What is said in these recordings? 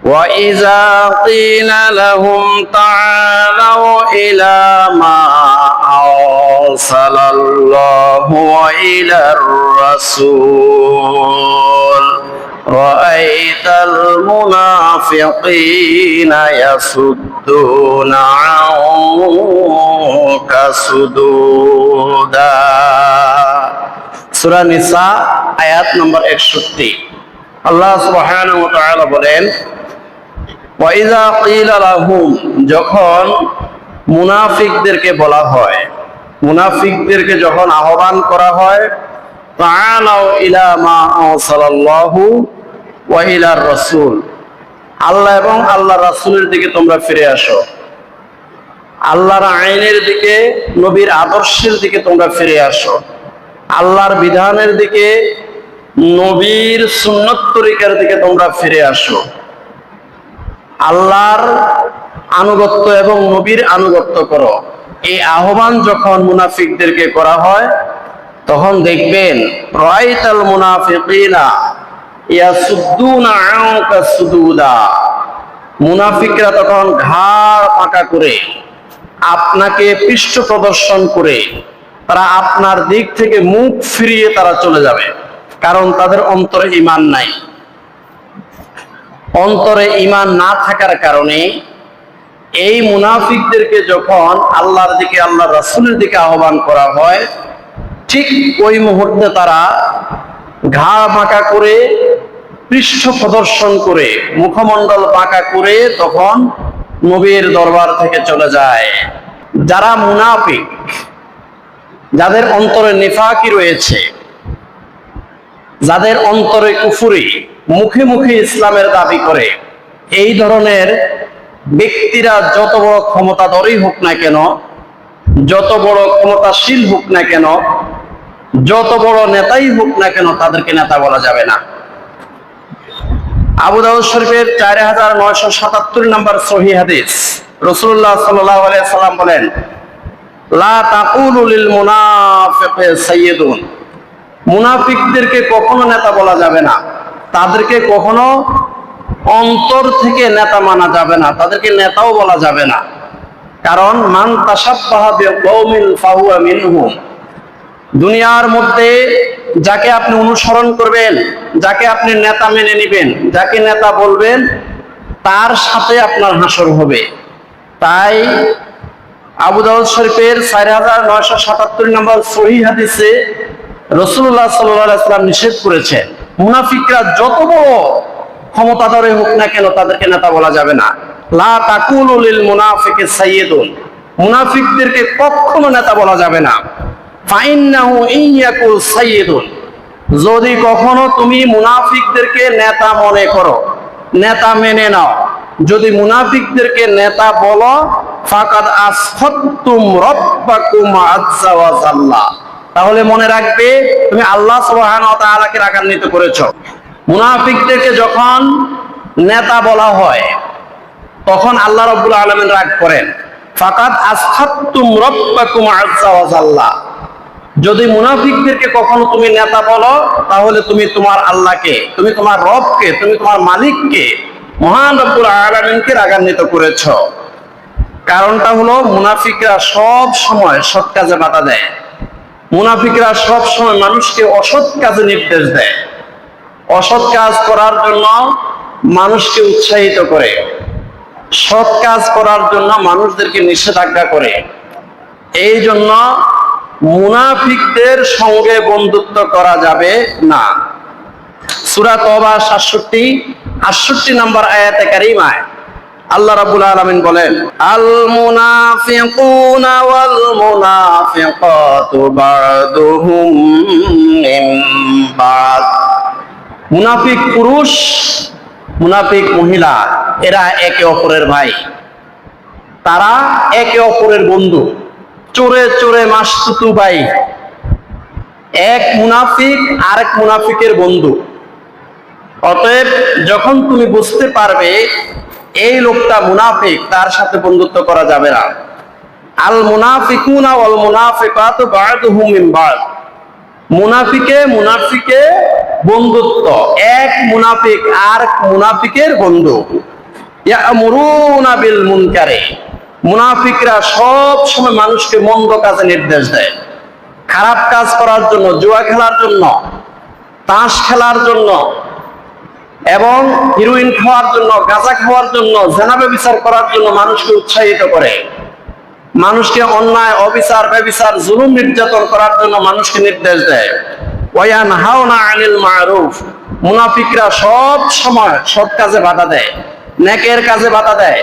وَإِذَا قِيلَ لَهُمْ تَعَالَوْا إِلَى مَا أَرْسَلَ اللَّهُ وَإِلَى الرَّسُولِ رَأَيْتَ الْمُنَافِقِينَ يَصُدُّونَ عَنكَ صُدُودًا। সূরা নিসা আয়াত নম্বর 61। আল্লাহ সুবহানাহু ওয়া তাআলা বলেন, ওয়াইযা কিলা লাহুম, যখন মুনাফিকদেরকে বলা হয়, মুনাফিকদেরকে যখন আহ্বান করা হয়, তাআলাউ ইলা মা আরসালাল্লাহু ওয়া ইলার রাসূল, আল্লাহ এবং আল্লাহর রাসূলের দিকে তোমরা ফিরে আসো, আল্লাহর আইনের দিকে, নবীর আদর্শের দিকে তোমরা ফিরে আসো, আল্লাহর বিধানের দিকে, নবীর সুন্নত তরিকার দিকে তোমরা ফিরে আসো। আল্লাহর আনুগত্য এবং নবীর আনুগত্য করো। এই আহ্বান যখন মুনাফিকদেরকে করা হয়, তখন দেখবেন রাআইতাল মুনাফিকিনা ইয়াসুদ্দুনা আনকা সুদুদা, মুনাফিকরা তখন ঘাড় পাকা করে, আপনাকে পৃষ্ঠ প্রদর্শন করে তারা আপনার দিক থেকে মুখ ফিরিয়ে তারা চলে যাবে। কারণ তাদের অন্তরে ঈমান নাই। অন্তরে ঈমান না থাকার কারণে এই মুনাফিকদেরকে যখন আল্লাহর দিকে, আল্লাহর রাসূলের দিকে আহ্বান করা হয়, ঠিক ওই মুহূর্তে তারা ঘাড় বাঁকা করে, পৃষ্ঠ প্রদর্শন করে, মুখমণ্ডল বাঁকা করে তখন নবীর দরবার থেকে চলে যায়। যারা মুনাফিক, যাদের অন্তরে নিফাকি রয়েছে, যাদের অন্তরে কুফরি, মুখে মুখে ইসলামের দাবি করে, এই ধরনের ব্যক্তিরা যত বড় ক্ষমতাধরই হোক না কেন, যত বড় ক্ষমতাশীল হোক না কেন, যত বড় নেতাই হোক না কেন, তাদেরকে নেতা বলা যাবে না। আবু দাউদ শরীফের 4977 নম্বর সহিহ হাদিস, রাসূলুল্লাহ সাল্লাল্লাহু আলাইহি সাল্লাম বলেন, লা তাকুলু লিল মুনাফিকি সাইয়্যিদুন, মুনাফিকদেরকে কখনো নেতা বলা যাবে না, তাদেরকে কখনো অন্তর থেকে নেতা মানা যাবে না, তাদেরকে নেতাও বলা যাবে না। কারণ মান তাশাব্বাহা বিকওমিন ফাহুয়া মিনহুম, দুনিয়ার মধ্যে যাকে আপনি অনুসরণ করবেন, যাকে আপনি নেতা মেনে নেবেন, যাকে নেতা বলবেন, তার সাথে আপনার হাসর হবে। তাই আবু দাউদ শরীফের 4977 নম্বর সহিহ হাদিসে রাসূলুল্লাহ সাল্লাল্লাহু আলাইহি ওয়াসাল্লাম নিষেধ করেছেন, মুনাফিকরা যত বড় ক্ষমতাধরই হোক না কেন, তাদেরকে নেতা বলা যাবে না। লা তাকুলু লিল মুনাফিকি সাইয়্যিদুন, মুনাফিকদেরকে কখনো নেতা বলা যাবে না। ফাইন্নাহু ইয়াকুল সাইয়্যিদুন, যদি কখনো তুমি মুনাফিকদেরকে নেতা মনে করো, নেতা মেনে নাও, যদি মুনাফিকদেরকে নেতা বলো, ফাকাদ আসখাতুম রাব্বাকুম আযজা ওয়া জাল্লা, তাহলে মনে রাখবে তুমি আল্লাহ সুবহানাহু ওয়া তাআলাকে রাগান্বিত করেছো। মুনাফিকদেরকে যখন নেতা বলা হয়, তখন আল্লাহ রাব্বুল আলামিন রাগ করেন। ফাকাদ আসখাতুম রাব্বাকুম আযজা ওয়া জাল্লা, যদি মুনাফিকদেরকে কখনো তুমি নেতা বলো, তাহলে তুমি তোমার আল্লাহকে, তুমি তোমার রবকে, তুমি তোমার মালিককে, মহান রব্বুল আলামিনকে রাগান্বিত করেছো। কারণটা হলো, মুনাফিকরা সব সময় সৎ কাজে বাধা দেয়, মুনাফিকরা সব সময় মানুষকে অসৎ কাজে নির্দেশ দেয়, অসৎ কাজ করার জন্য মানুষকে উৎসাহিত করে, সৎ কাজ করার জন্য মানুষদেরকে নিষেধাজ্ঞা করে। এই জন্য মুনাফিকদের সঙ্গে বন্ধুত্ব করা যাবে না। সূরা তওবা 67-68 নম্বর আয়াতে কারিমায় আল্লাহ রাব্বুল আলামিন বলেন, আল মুনাফিকুনা ওয়াল মুনাফিকাতু বা'দুহুম মিন বা'দ, মুনাফিক পুরুষ, মুনাফিক মহিলা, এরা একে অপরের ভাই, তারা একে অপরের বন্ধু, চোরে চোরে মাসতুতু ভাই। এক মুনাফিক আরেক মুনাফিকের বন্ধু। অতএব যখন তুমি বুঝতে পারবে এই লোকটা মুনাফিক, তার সাথে বন্ধুত্ব করা যাবে না। আল মুনাফিকুনা ওয়াল মুনাফিকাতু বা'দুহুম মিন বা'দ, মুনাফিকে বন্ধুত্ব, এক মুনাফিক আর মুনাফিকের বন্ধু। ইয়ামুরুনা বিল মুনকারে, মুনাফিকরা সব সময় মানুষকে মন্দ কাজে নির্দেশ দেয়, খারাপ কাজ করার জন্য, জুয়া খেলার জন্য, তাস খেলার জন্য, এবং হিরোইন খাওয়ার জন্য, গাঁজা খাওয়ার জন্য, জেনা ব্যভিচার করার জন্য মানুষকে উৎসাহিত করে, মানুষকে অন্যায়, অবিচার, ব্যভিচার, জুলুম, নির্যাতন করার জন্য মানুষকে নির্দেশ দেয়। ওয়ায়ানহাউনা আনিল মারুফ, মুনাফিকরা সব সময় সৎ কাজে বাধা দেয়, নেকের কাজে বাধা দেয়,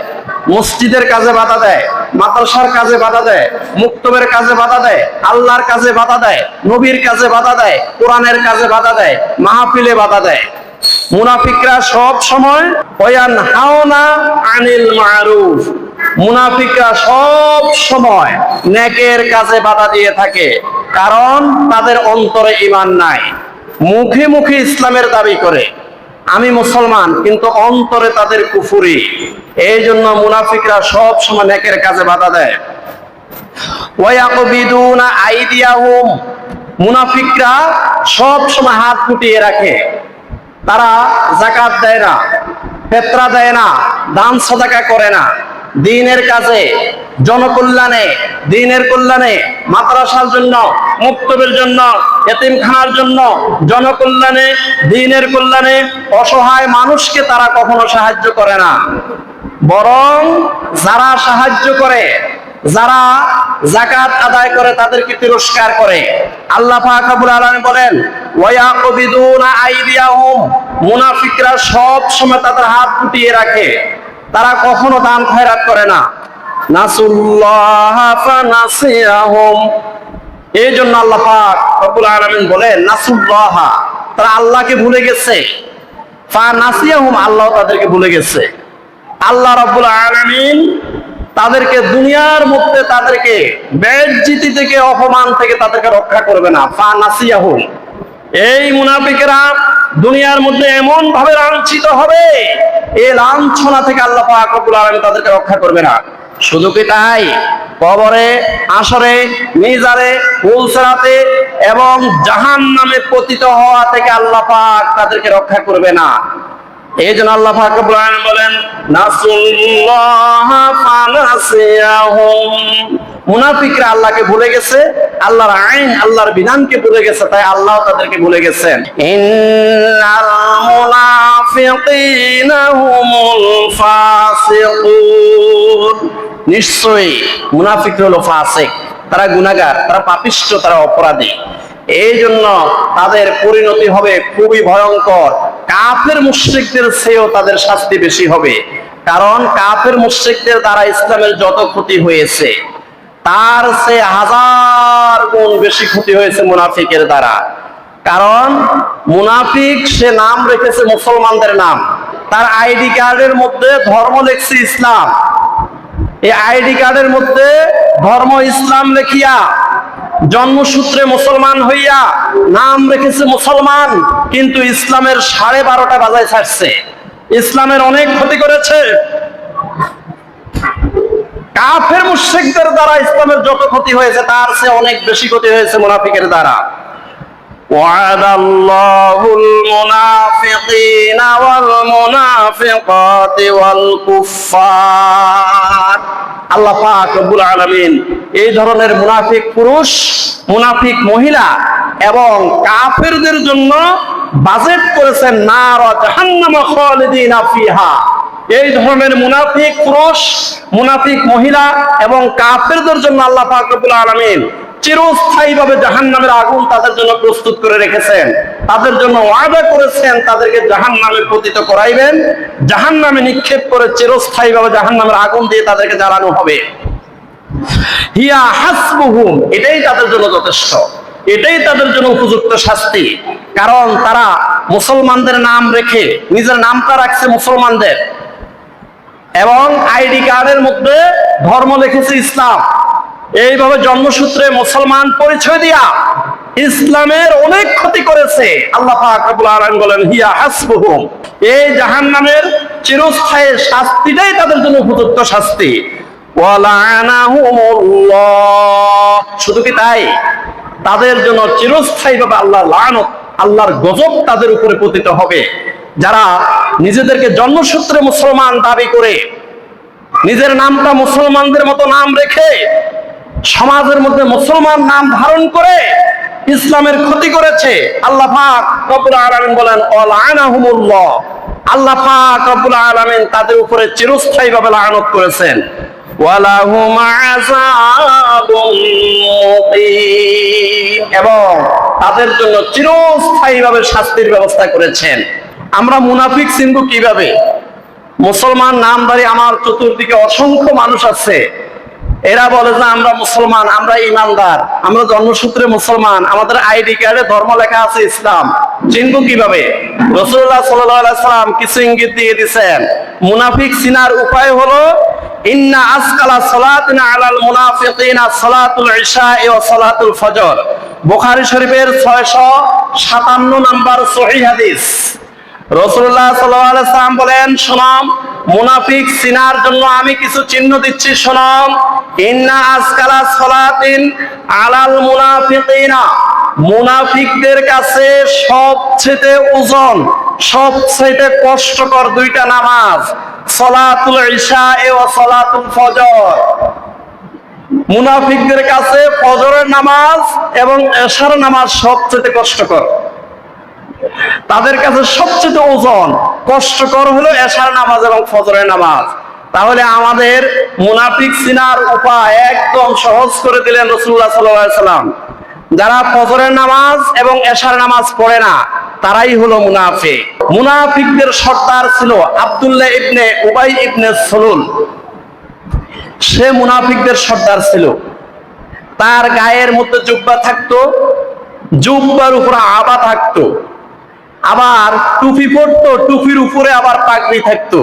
মসজিদের কাজে বাধা দেয়, মাদ্রাসার কাজে বাধা দেয়, মুক্তবের কাজে বাধা দেয়, আল্লাহর কাজে বাধা দেয়, নবীর কাজে বাধা দেয়, কোরআনের কাজে বাধা দেয়, মাহফিলে বাধা দেয়। মুনাফিকরা সব সময় ওয়ায়ানহাউনা আনিল মারুফ, মুনাফিকরা সব সময় নেকের কাজে বাধা দিয়ে থাকে, কারণ তাদের অন্তরে ঈমান নাই। মুখে মুখে ইসলামের দাবি করে আমি মুসলমান, কিন্তু অন্তরে তাদের কুফরি। এই জন্য মুনাফিকরা সব সময় নেকের কাজে বাধা দেয়। ওয়ায়াকবিদুনা আইদিয়াহুম, মুনাফিকরা সব সময় হাত গুটিয়ে রাখে, তারা যাকাত দেয় না, ফিতরা দেয় না, দান সাদাকা করে না। দ্বীনের কাজে, জনকল্যাণে, দ্বীনের কল্যাণে, মাদ্রাসার জন্য, মুক্তবের জন্য, এতিমখানার জন্য, জনকল্যাণে, দ্বীনের কল্যাণে অসহায় মানুষকে তারা কখনো সাহায্য করে না। বরং যারা সাহায্য করে, যারা যাকাত আদায় করে, তাদেরকে তিরস্কার করে। আল্লাহ পাক রব্বুল আলামিন বলেন ওয়ায়াকবিদুনা আইদিয়াহুম, মুনাফিকরা সব সময় তাদের হাত গুটিয়ে রাখে, তারা কখনো দান খয়রাত করে না। নাসুল্লাহ ফানাসিয়াহুম, এই জন্য আল্লাহ পাক রব্বুল আলামিন বলেন নাসুল্লাহ, তারা আল্লাহকে ভুলে গেছে, ফানাসিয়াহুম, আল্লাহ তাদেরকে ভুলে গেছে। আল্লাহ রব্বুল আলামিন তাদেরকে দুনিয়ার মধ্যে তাদেরকে বেইজ্জতি থেকে, অপমান থেকে তাদেরকে রক্ষা করবে না। ফানাসিয়াহুম, এই মুনাফিকেরা দুনিয়ার মধ্যে এমন ভাবে লাঞ্ছিত হবে, এই লাঞ্ছনা থেকে আল্লাহ পাক রব্বুল আলামিন তাদেরকে রক্ষা করবে না। শুধু কি তাই, কবরে, আসরে, মিজারে, পুলসিরাতে এবং জাহান্নামে পতিত হওয়া থেকে আল্লাহ পাক তাদেরকে রক্ষা করবে না। এই জন্য আল্লাহ পাক রব্বুল আলামিন বলেন নাসুল্লাহ ফানাসিয়াহুম, মুনাফিকরা আল্লাহকে ভুলে গেছে, আল্লাহর আইন, আল্লাহর বিধানকে ভুলে গেছে, তাই আল্লাহ তাদেরকে ভুলে গেছেন। ইন্নাল মুনাফিকিনা হুমুল ফাসিকুন, নিশ্চয়ই মুনাফিক হলো ফাসিক, তারা গুনাহগার, তারা পাপিষ্ঠ, তারা অপরাধী। এই জন্য তাদের পরিণতি হবে খুবই ভয়ঙ্কর। কাফের মুশরিকদের চেয়েও তাদের শাস্তি বেশি হবে, কারণ কাফের মুশরিকদের দ্বারা ইসলামের যত ক্ষতি হয়েছে, তার চেয়ে 1000 গুণ বেশি ক্ষতি হয়েছে মুনাফিকের দ্বারা। কারণ মুনাফিক সে নাম রেখেছে মুসলমানদের নাম, তার আইডি কার্ডের মধ্যে ধর্ম লেখছে ইসলাম, এই আইডি কার্ডের মধ্যে ধর্ম ইসলাম লেখিয়া, জন্মসূত্রে মুসলমান হইয়া নাম রেখেছে মুসলমান, কিন্তু ইসলামের 12:30 বাজায় ছাড়ছে, ইসলামের অনেক ক্ষতি করেছে। কাফের মুশরিকদের দ্বারা ইসলামের যত ক্ষতি হয়েছে, তার চেয়ে অনেক বেশি ক্ষতি হয়েছে মুনাফিকের দ্বারা। ওয়াদাল্লাহুল মুনাফিকিনা ওয়াল মুনাফিকাতি ওয়াল কুফফার, আল্লাহ পাক রব্বুল আলামিন এই ধরনের মুনাফিক পুরুষ, মুনাফিক মহিলা এবং কাফেরদের জন্য বাজেট করেছেন নার জাহান্নাম খালিদিনা ফিহা। এই ধরনের মুনাফিক পুরুষ, মুনাফিক মহিলা এবং কাফেরদের জন্য আল্লাহ পাক রব্বুল আলামিন চিরস্থায়ীভাবে জাহান্নামের আগুন তাদের জন্য প্রস্তুত করে রেখেছেন। তাদের জন্য ওয়াদা করেছেন তাদেরকে জাহান্নামে পতিত করাইবেন, জাহান্নামে নিক্ষেপ করে চিরস্থায়ীভাবে জাহান্নামের আগুন দিয়ে তাদেরকে জ্বালানো হবে। হিয়া হাসবুহুম, এটাই তাদের জন্য যথেষ্ট, এটাই তাদের জন্য উপযুক্ত শাস্তি। কারণ তারা মুসলমানদের নাম রেখে, নিজের নামটা রাখছে মুসলমানদের, এবং আইডি কার্ডের মধ্যে ধর্ম লিখেছে ইসলাম, এইভাবে জন্মসূত্রে মুসলমান পরিচয় দিয়া ইসলামের অনেক ক্ষতি করেছে। আল্লাহ পাক রব্বুল আলামিন বলেন হিয়া হাসবুহুম, এই জাহান্নামের চিরস্থায়ী শাস্তিটাই তাদের জন্য উপযুক্ত শাস্তি। ওয়ালানাহুমুল্লাহ, শুধু কি তাই, তাদের জন্য চিরস্থায়ীভাবে আল্লাহর লানত, আল্লাহর গজব তাদের উপরে পতিত হবে। যারা নিজেদেরকে জন্মসূত্রে মুসলমান দাবি করে নিজের নামটা মুসলমানদের মতো নাম রেখে সমাজের মধ্যে মুসলমান নাম ধারণ করে ইসলামের ক্ষতি করেছে। আল্লাহ পাক রব্বুল আলামিন বলেন ওয়ালানাহুমুল্লাহ, আল্লাহ পাক রব্বুল আলামিন তাদের উপরে চিরস্থায়ীভাবে লানত করেছেন। ওয়ালাহুম আযাবুন মুকিম, এবং তাদের জন্য চিরস্থায়ীভাবে শাস্তির ব্যবস্থা করেছেন। আমরা মুনাফিক চিনব কিভাবে? মুসলমান নামধারী আমার চতুর্দিকে অসংখ্য মানুষ আছে, এরা বলে যে আমরা মুসলমান, আমরা ইমানদার, আমরা জন্মসূত্রে মুসলমান, আমাদের আইডি কার্ডে ধর্ম লেখা আছে ইসলাম। চিনব কিভাবে? রাসূলুল্লাহ সাল্লাল্লাহু আলাইহি সাল্লাম কিছু ইঙ্গিত দিয়ে দিয়েছেন। মুনাফিক চিনার উপায় হলো ইন্না আসকালা সালাতিনা আলাল মুনাফিকিনা সালাতুল ইশা ওয়া সালাতুল ফজর, বুখারী শরীফের 657 নম্বর সহিহ হাদিস। রাসূলুল্লাহ সাল্লাল্লাহু আলাইহি সাল্লাম বলেন, শোনাম, মুনাফিক চিনার জন্য আমি কিছু চিহ্ন দিচ্ছি, শোনাম। ইন্না আসকালা সালাতিন আলাল মুনাফিকিনা, মুনাফিকদের কাছে সবচেয়ে ওজন, সবচেয়ে কষ্টকর দুইটা নামাজ, সালাতুল ইশা ওয়া সালাতুল ফজর। মুনাফিকদের কাছে ফজরের নামাজ এবং এশার নামাজ সবচেয়ে কষ্টকর। তাদের কাছে সবচেয়ে ওজন কষ্টকর হলো এশার নামাজ এবং ফজরের নামাজ। তাহলে আমাদের মুনাফিক চিনার উপায় একদম সহজ করে দিলেন রাসূলুল্লাহ সাল্লাল্লাহু আলাইহি সাল্লাম। যারা ফজরের নামাজ এবং এশার নামাজ পড়ে না তারাই হলো মুনাফিক। মুনাফিকদের সর্দার ছিল আব্দুল্লাহ ইবনে উবাই ইবনে সলুল, সে মুনাফিকদের সর্দার ছিল। তার গায়ের মধ্যে জুব্বা থাকতো, জুব্বার উপরে আবা থাকতো, আবার টুপি পরতো, টুপির উপরে আবার পাগড়ি থাকতো,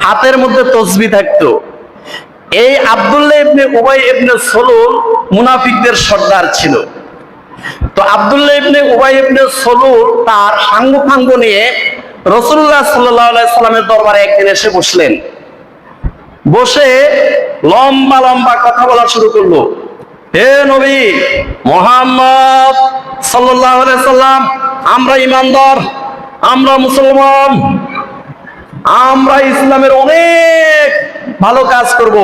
হাতের মধ্যে তসবিহ থাকতো। এই আব্দুল্লাহ ইবনে উবাই ইবনে সলুল মুনাফিকদের সর্দার ছিল। তো আব্দুল্লাহ ইবনে উবাই ইবনে সলুল তার সাঙ্গ নিয়ে রাসূলুল্লাহ সাল্লাল্লাহু আলাইহি সাল্লামের দরবারে একদিন এসে বসলেন। বসে লম্বা লম্বা কথা বলা শুরু করলো। হে নবী মুহাম্মদ সাল্লাল্লাহু আলাইহি সাল্লাম, আমরা ঈমানদার, আমরা মুসলমান, আমরা ইসলামের অনেক ভালো কাজ করব,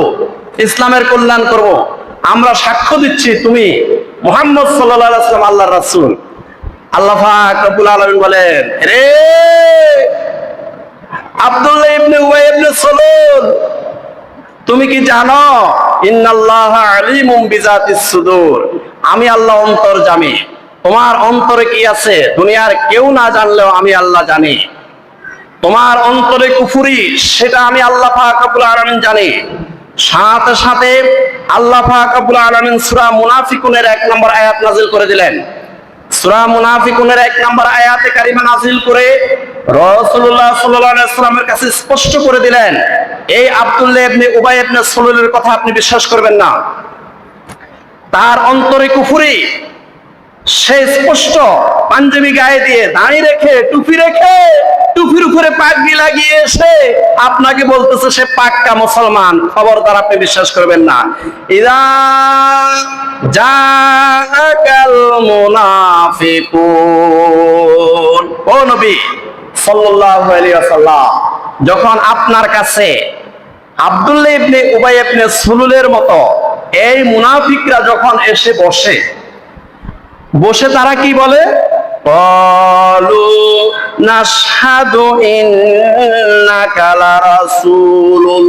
ইসলামের কল্যাণ করব। আমরা সাক্ষ্য দিচ্ছি তুমি মুহাম্মদ সাল্লাল্লাহু আলাইহি সাল্লাম আল্লাহর রাসূল। আল্লাহ পাক রব্বুল আলামিন বলেন, রে আব্দুল্লাহ ইবনে উবাই ইবনে সলুল, তুমি কি জানো ইন্নাল্লাহা আলিমুম বিযাতিস সুদূর, আমি আল্লাহ অন্তর্যামী। তোমার অন্তরে কি আছে দুনিয়ার কেউ না জানলেও আমি আল্লাহ জানি। তোমার অন্তরে কুফরি, সেটা আমি আল্লাহ পাক রব্বুল আলামিন জানি। সাথে সাথে আল্লাহ পাক রব্বুল আলামিন সূরা মুনাফিকুনের 1 নম্বর আয়াত নাযিল করে দিলেন। সূরা মুনাফিকুনের 1 নম্বর আয়াতে কারিমা নাযিল করে রাসূলুল্লাহ সাল্লাল্লাহু আলাইহি ওয়াসাল্লামের কাছে স্পষ্ট করে দিলেন, এই আব্দুল্লাহ ইবনে উবাই ইবনে সলুলের কথা আপনি বিশ্বাস করবেন না। তার অন্তরে কুফরি, সে স্পষ্ট পাঞ্জাবি গায়ে দিয়ে, দাড়ি রেখে, টুপির উপরে পাগড়ি লাগিয়ে এসে আপনাকে বলতেছে সে পাক্কা মুসলমান। খবরদার, আপনি বিশ্বাস করবেন না। ইযা জাআকাল মুনাফিকুন, ও নবী সাল্লাল্লাহু আলাইহি ওয়াসাল্লাম, যখন আপনার কাছে আব্দুল্লাহ ইবনে উবাই ইবনে সলুলের মতো এই মুনাফিকরা যখন এসে বসে তারা কি বলে? ক্বালু নাশহাদু ইন্নাকা লারাসূলুল্লাহ।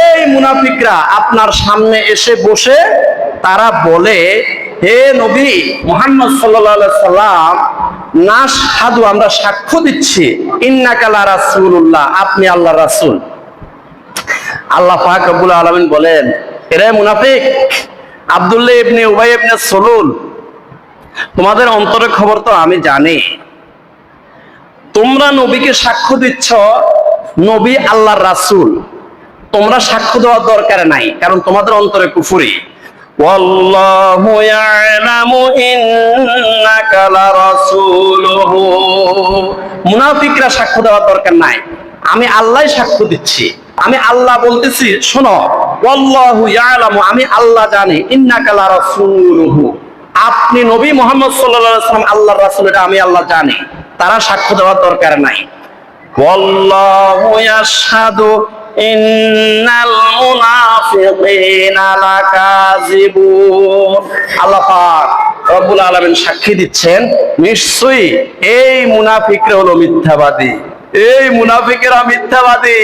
এই মুনাফিকরা আপনার সামনে এসে বসে তারা বলে, হে নবী মুহাম্মদ সাল্লাল্লাহু আলাইহি সাল্লাম, নাশহাদু, আমরা সাক্ষ্য দিচ্ছি, ইন্নাকা লারাসূলুল্লাহ, আপনি আল্লাহর রাসূল। আল্লাহ পাক রব্বুল আলামিন বলেন, হে মুনাফিক আব্দুল্লাহ ইবনে উবাই ইবনে সলুল, তোমাদের অন্তরের খবর তো আমি জানি। তোমরা নবীকে সাক্ষ্য দিচ্ছ নবী আল্লাহর রাসূল, তোমরা সাক্ষ্য দেওয়ার দরকার নাই, কারণ তোমাদের অন্তরে কুফরি। ওয়াল্লাহু ইয়ালামু ইন্নাকা লারাসূলুহু, মুনাফিকরা সাক্ষ্য দেওয়ার দরকার নাই, আমি আল্লাহ সাক্ষ্য দিচ্ছি, আমি আল্লাহ বলতেছি, শোনো, ওয়াল্লাহু ইয়ালামু, আমি আল্লাহ জানি, ইন্নাকা লারাসূলুহু, আপনি নবী মুহাম্মদ সাল্লাল্লাহু আলাইহি ওয়াসাল্লাম আল্লাহর রাসূল, এটা আমি আল্লাহ জানি। তারা সাক্ষ্য দেওয়ার দরকার নাই। ওয়াল্লাহু ইয়াশহাদু ইন্নাল মুনাফিকিনা লাকাযিবুন। আল্লাহ পাক রব্বুল আলামিন সাক্ষী দিচ্ছেন, নিশ্চয়ই এই মুনাফিকরা হলো মিথ্যাবাদী। এই মুনাফিকেরা মিথ্যাবাদী,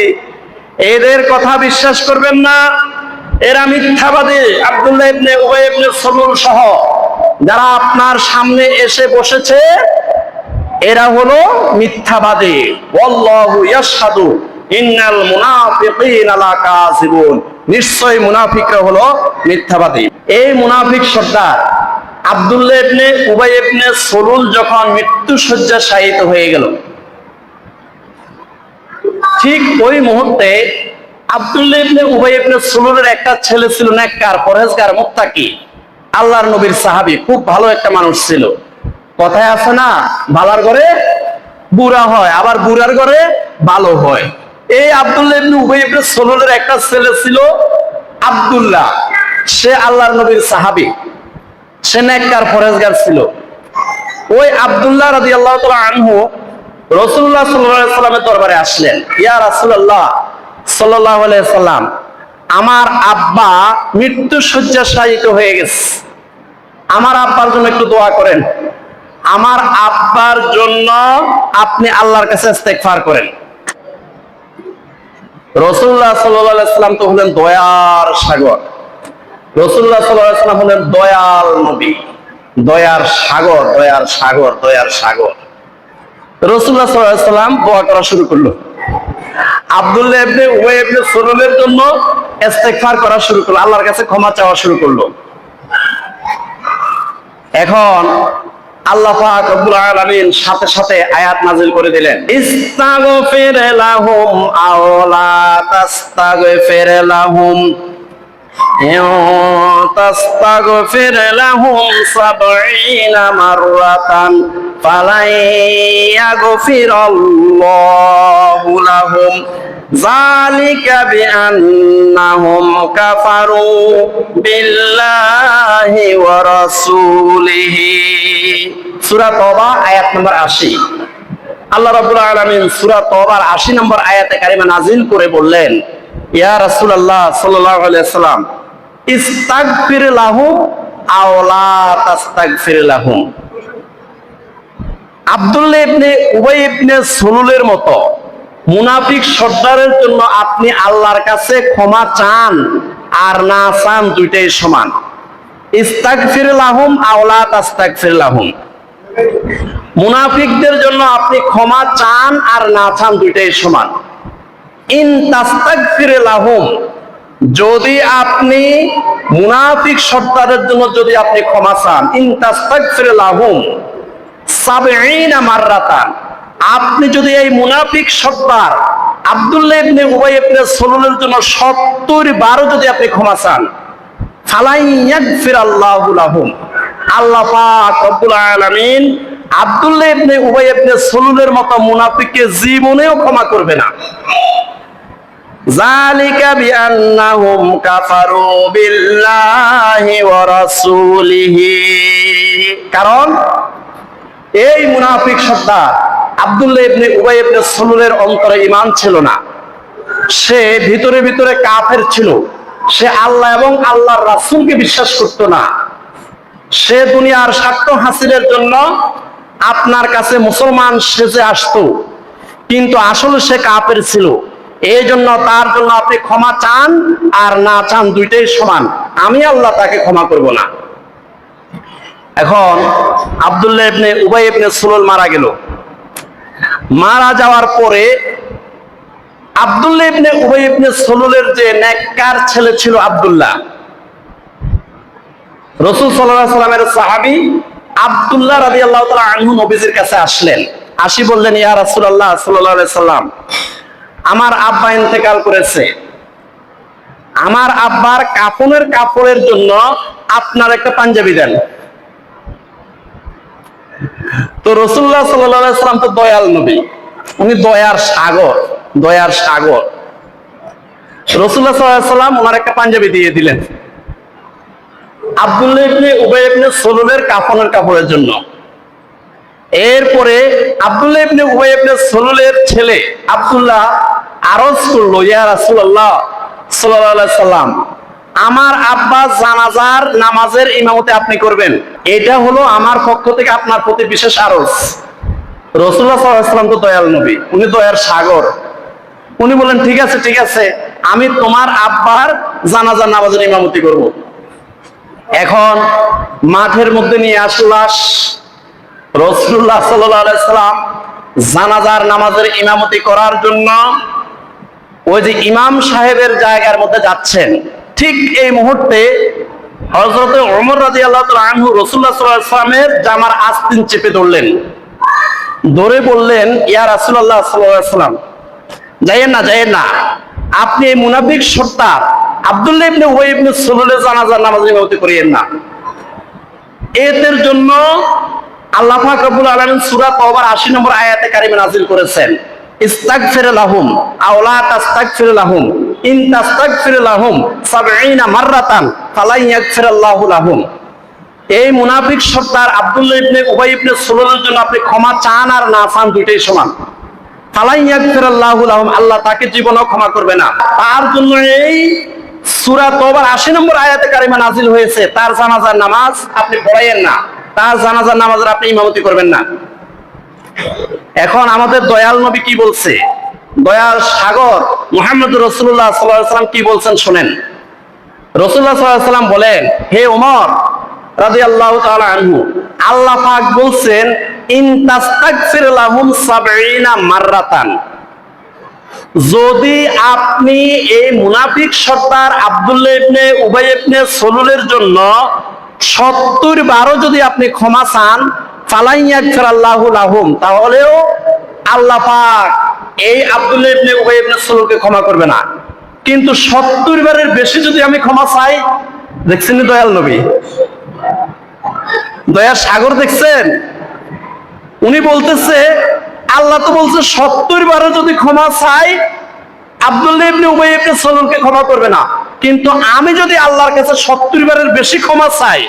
এদের কথা বিশ্বাস করবেন না, এরা মিথ্যাবাদী। আব্দুল্লাহ ইবনে উবাই ইবনে সালুল সহ যারা আপনার সামনে এসে বসেছে এরা হলো মিথ্যাবাদী। ওয়াল্লাহু ইয়াশহাদু ইন্নাল মুনাফিকিনা লাকাযিবুন। নিশ্চয়ই মুনাফিকরা হলো মিথ্যাবাদী। এই মুনাফিক সর্দার আব্দুল্লাহ ইবনে উবাই ইবনে সালুল যখন মৃত্যু শয্যা শায়িত হয়ে গেল, ঠিক ওই মুহূর্তে আব্দুল্লাহ ইবনে উবাই ইবনে সালুলের একটা ছেলে ছিল নেককার, পরহেজগার, মুত্তাকি, আল্লাহর নবীর সাহাবী, খুব ভালো একটা মানুষ ছিল। কথায় আছে না, ভালার ঘরে বুড়া হয়, আবার বুড়ার ঘরে ভালো হয়। এই আব্দুল্লাহ ইবনে উবাই ইবনে সালুলের একটা ছেলে ছিল আব্দুল্লাহ, সে আল্লাহর নবীর সাহাবী, সে নেককার, পরহেজগার ছিল। ওই আব্দুল্লাহ রাদিয়াল্লাহু তাআলা আনহু রাসূলুল্লাহ সাল্লাল্লাহু আলাইহি সাল্লামের দরবারে আসলেন। ইয়া রাসূলুল্লাহ সাল্লাল্লাহু আলাইহি সাল্লাম, আমার আব্বা মৃত্যু শয্যাশায়িত হয়ে গেছে, আমার আব্বার জন্য একটু দোয়া করেন। আমার আব্বার জন্য আপনি আল্লাহর কাছে ইস্তেগফার করেন। রাসূলুল্লাহ সাল্লাল্লাহু আলাইহি সাল্লাম তো হলেন দয়ার সাগর, রাসূলুল্লাহ সাল্লাল্লাহু আলাইহি সাল্লাম হলেন দয়াল নবী, দয়ার সাগর, দয়ার সাগর, দয়ার সাগর। রাসূলুল্লাহ সাল্লাল্লাহু আলাইহি সাল্লাম দোয়া করা শুরু করলো। আব্দুল্লাহ ইবনে উবাই ইবনে সালুলের জন্য ইস্তেগফার করা শুরু করলো, আল্লাহর কাছে ক্ষমা চাওয়া শুরু করলো। এখন আল্লাহ পাক রব্বুল আলামিন সাথে সাথে আয়াত নাযিল করে দিলেন, ইস্তাগফির লাহুম আও লা তাস্তাগফির লাহুম ইন তাস্তাগফির লাহুম ৭০ মাররাতান ফালাই ইয়াগফিরাল্লাহু লাহুম যালিকা বিআন্নাহুম কাফারু বিল্লাহি ওয়া রাসূলিহি। সূরা তওবা আয়াত নম্বর ৮০। আল্লাহ রাব্বুল আলামিন সূরা তওবার ৮০ নম্বর আয়াতে কারিমা নাযিল করে বললেন, ইয়া রাসূলুল্লাহ সাল্লাল্লাহু আলাইহি সাল্লাম, ইস্তাগফির লাহুম আও লা তাস্তাগফির লাহুম। আব্দুল্লাহ ইবনে উবাই ইবনে সালুলের মতো মুনাফিক সর্দারের জন্য আপনি আল্লাহর কাছে ক্ষমা চান আর না চান, দুইটাই সমান। ইস্তাগফির লাহুম আও লা তাস্তাগফির লাহুম, মুনাফিকদের জন্য আপনি ক্ষমা চান আর না চান, দুইটাই সমান। ইন তাস্তাগফির লাহুম, যদি আপনি মুনাফিক সর্দারের জন্য যদি আপনি ক্ষমা চান, ইন তাস্তাগফির লাহুম ৭০ মাররাতান, আপনি যদি এই মুনাফিক সর্দার আব্দুল্লাহ ইবনে উবাই ইবনে সালুলের জন্য ৭০ বারও যদি আপনি ক্ষমা চান, ফালাই ইয়াগফিরাল্লাহু লাহুম, আল্লাহ পাক রব্বুল আলামিন আব্দুল্লাহ ইবনে উবাই ইবনে সালুলের মতো মুনাফিককে জীবনেও ক্ষমা করবে না। যালিকা বিআন্নাহুম কাফারু বিল্লাহি ওয়া রাসূলিহি, কারণ এই মুনাফিক সর্দার আব্দুল্লাহ ইবনে উবাই ইবনে সালুলের অন্তরে ঈমান ছিল না, সে ভিতরে ভিতরে কাফের ছিল, সে আল্লাহ এবং আল্লাহর রাসূলকে বিশ্বাস করত না। সে দুনিয়ার স্বার্থ হাসিলের জন্য আপনার কাছে মুসলমান সেজে আসতো, কিন্তু আসলে সে কাফের ছিল। এই জন্য তার জন্য আপনি ক্ষমা চান আর না চান, দুইটাই সমান, আমি আল্লাহ তাকে ক্ষমা করব না। এখন আব্দুল্লাহ ইবনে উবাই ইবনে সালুল মারা গেল। মারা যাওয়ার পরে আব্দুল্লাহ ইবনে উবাই ইবনে সালুলের যে নেককার ছেলে ছিল আব্দুল্লাহ, রাসূল সাল্লাল্লাহু আলাইহি সাল্লামের সাহাবী আব্দুল্লাহ রাদিয়াল্লাহু তাআলা আনহু নবীজির কাছে আসলেন। আসি বললেন, ইয়া রাসূলুল্লাহ সাল্লাল্লাহু আলাইহি সাল্লাম, আমার আব্বা ইন্তেকাল করেছে, আমার আব্বার কাফনের কাপড়ের জন্য আপনার একটা পাঞ্জাবি দেন। তো রাসূলুল্লাহ সাল্লাল্লাহু আলাইহি সাল্লাম তো দয়াল নবী, উনি দয়ার সাগর, দয়ার সাগর। রাসূলুল্লাহ সাল্লাল্লাহু আলাইহি সাল্লাম ওনার একটা পাঞ্জাবি দিয়ে দিলেন আব্দুল্লাহ ইবনে উবাই ইবনে সালুলের কাফনের কাপড়ের জন্য। এরপরে আব্দুল্লাহ ইবনে উবাই ইবনে সলুলের ছেলে আব্দুল্লাহ আরজ করলো, ইয়া রাসূলুল্লাহ সাল্লাল্লাহু আলাইহি সাল্লাম, আমার আব্বা জানাজার নামাজের ইমামতি আপনি করবেন, এটা হলো আমার পক্ষ থেকে আপনার প্রতি বিশেষ আরজ। রাসূলুল্লাহ সাল্লাল্লাহু আলাইহি সাল্লাম তো দয়াল নবী, উনি দয়ার সাগর। উনি বলেন ঠিক আছে ঠিক আছে, আমি তোমার আব্বার জানাজার নামাজের ইমামতি করব। এখন মাঠের মধ্যে নিয়ে আসলাস রাসূলুল্লাহ সাল্লাল্লাহু আলাইহি সাল্লাম জানাজার নামাজের ইমামতি করার জন্য ওই যে ইমাম সাহেবের জায়গার মধ্যে যাচ্ছেন। ঠিক এই মুহূর্তে হযরত ওমর রাদিয়াল্লাহু তাআলা আনহু রাসূলুল্লাহ সাল্লাল্লাহু আলাইহি সাল্লামের জামার আস্তিন চেপে ধরলেন, ধরে বললেন, ইয়া রাসূলুল্লাহ সাল্লাল্লাহু আলাইহি সাল্লাম, যাইয়েন না যাইয়েন না, আপনি এই মুনাফিক সর্দার আব্দুল্লাহ ইবনে উবাই ইবনে সলুলের জানাজার নামাজের ইমামতি করিয়েন না। এদের জন্য আল্লাহ পাক রব্বুল আলামিন সূরা তাওবার ৮০ নম্বর আয়াতে কারিমা নাযিল করেছেন, ইস্তাগফির লাহুম আও লা তাস্তাগফির লাহুম ইন তাস্তাগফির লাহুম ৭০ মাররাতান ফালা ইয়াগফিরাল্লাহু লাহুম। এই মুনাফিক সর্দার আব্দুল্লাহ ইবনে উবাই ইবনে সলুলের জন্য আপনি ক্ষমা চান আর না চান দুইটাই সমান। ফালা ইয়াগফিরাল্লাহু লাহুম, আল্লাহ তাকে জীবনেও ক্ষমা করবে না। তার জন্য এই সূরা তাওবার ৮০ নম্বর আয়াতে কারিমা নাযিল হয়েছে, তার জানাজার নামাজ আপনি পড়াইয়েন না, তার জানাজার নামাজের আপনি ইমামতি করবেন না। এখন আমাদের দয়াল নবী কি বলছে, দয়াল সাগর মুহাম্মদ রাসূলুল্লাহ সাল্লাল্লাহু আলাইহি সাল্লাম কি বলছেন শোনেন। রাসূলুল্লাহ সাল্লাল্লাহু আলাইহি সাল্লাম বলেন, হে ওমর রাদিয়াল্লাহু তাআলা আনহু, আল্লাহ পাক বলছেন, ইন তাস্তাগফির লাহুম ৭০ মাররাতান, যদি আপনি এই মুনাফিক সর্দার আব্দুল্লাহ ইবনে উবাই ইবনে সলুলের জন্য ৭০ বারও যদি আপনি ক্ষমা চান, ফালা ইয়াগফিরাল্লাহু লাহুম, তাহলেও আল্লাহ পাক এই আব্দুল্লাহ ইবনে উবাই ইবনে সলুলকে ক্ষমা করবে না। কিন্তু ৭০ বারের বেশি যদি আমি ক্ষমা চাই, দেখছেন দয়াল নবী, দয়ার সাগর দেখছেন, উনি বলতেছে আল্লাহ তো বলছে ৭০ বারও যদি ক্ষমা চাই আব্দুল্লাহ ইবনে উবাই ইবনে সলুলকে ক্ষমা করবে না, কিন্তু আমি যদি আল্লাহর কাছে ৭০ বারের বেশি ক্ষমা চাই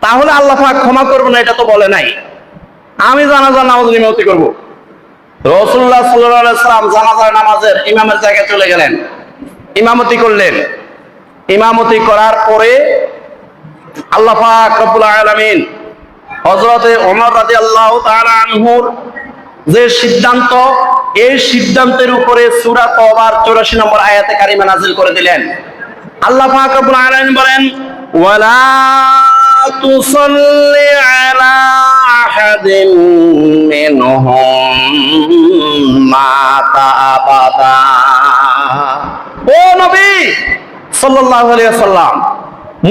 তাহলে আল্লাহ পাক ক্ষমা করবে না, এটা তো বলে নাই। আমি জানাজার নামাজের ইমামতি করব। রাসূলুল্লাহ সাল্লাল্লাহু আলাইহি সাল্লাম জানাজার নামাজের ইমামের জায়গায় চলে গেলেন, ইমামতি করলেন। ইমামতি করার পরে আল্লাহ পাক রব্বুল আলামিন হযরতে ওমর রাদিয়াল্লাহু তাআলা আনহুর যে সিদ্ধান্ত, এই সিদ্ধান্তের উপরে সূরা তাওবার ৮৪ নম্বর আয়াতে কারিমা নাযিল করে দিলেন। আল্লাহ পাক রব্বুল আলামিন বলেন, ওয়ালা তুসাল্লি আলা আহাদিন মিনহুম মাতা আবাদা। ও নবী সাল্লাল্লাহু আলাইহি ওয়াসাল্লাম,